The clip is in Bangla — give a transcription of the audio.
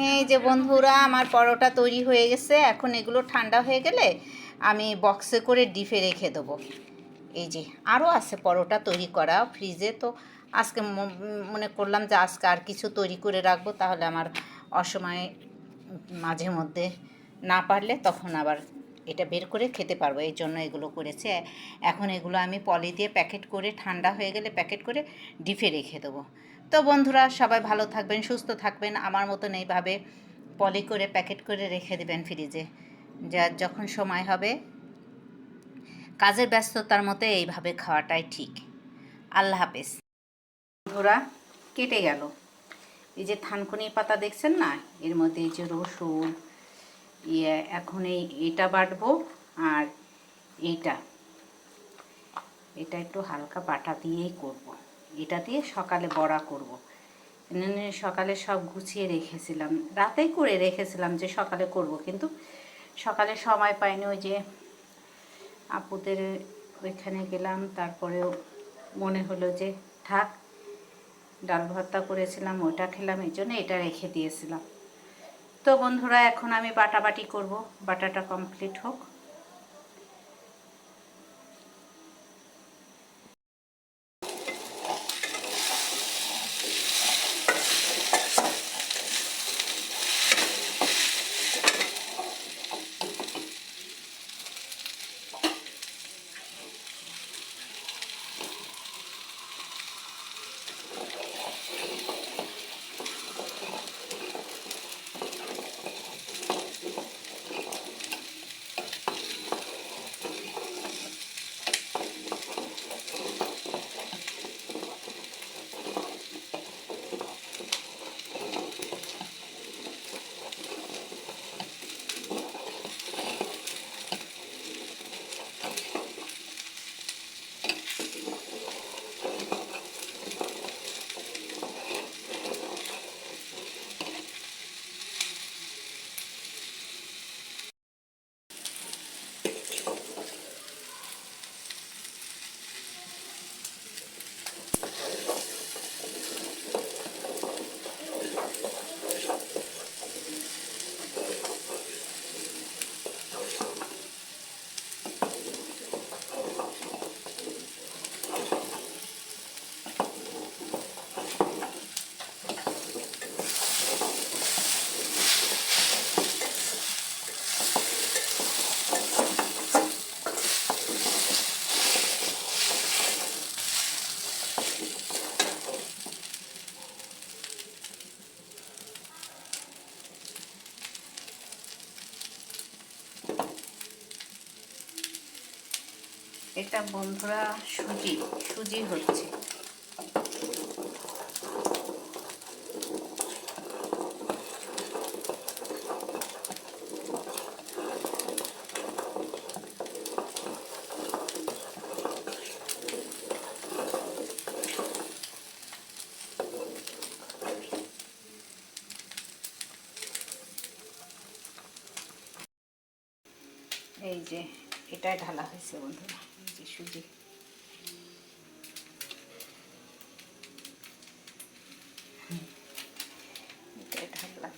এই যে বন্ধুরা, আমার পরোটা তৈরি হয়ে গেছে। এখন এগুলো ঠান্ডা হয়ে গেলে আমি বক্সে করে ডিপে রেখে দেবো। এই যে আরও আছে পরোটা তৈরি করা ফ্রিজে, তো আজকে মনে করলাম যে আজকে আর কিছু তৈরি করে রাখবো, তাহলে আমার অসময়ে মাঝে মধ্যে না পারলে তখন আবার এটা বের করে খেতে পারবো, এই জন্য এগুলো করেছে। এখন এগুলো আমি পলি দিয়ে প্যাকেট করে ঠান্ডা হয়ে গেলে প্যাকেট করে ডিপে রেখে দেবো। তো বন্ধুরা, সবাই ভালো থাকবেন, সুস্থ থাকবেন। আমার মতন এইভাবে পলি করে প্যাকেট করে রেখে দেবেন ফ্রিজে, যা যখন সময় হবে কাজের ব্যস্ততার মতো এইভাবে খাওয়াটাই ঠিক। আল্লাহ হাফেজ। বন্ধুরা, কেটে গেল। এই যে থানকুনি পাতা দেখছেন না, এর মধ্যে এই যে রসুন, এখন এটা বাটবো। আর এইটা একটু হালকা বাটা দিয়েই করব। এটা দিয়ে সকালে বড়া করব। সকালে সব গুছিয়ে রেখেছিলাম, রাতেই করে রেখেছিলাম যে সকালে করব, কিন্তু সকালে সময় পাইনি। ওই যে আপুদের ওইখানে গেলাম, তারপরেও মনে হলো যে থাক, ডাল ভর্তা করেছিলাম ওটা খেলাম, এই জন্য এটা রেখে দিয়েছিলাম। তো বন্ধুরা, এখন আমি বাটাবাটি করব, বাটাটা কমপ্লিট হোক। এটা বন্ধুরা সুজি হচ্ছে। এই যে এটাই ঢালা হয়েছে বন্ধুরা, এই যে সুজি। এটাই ঢাললাম।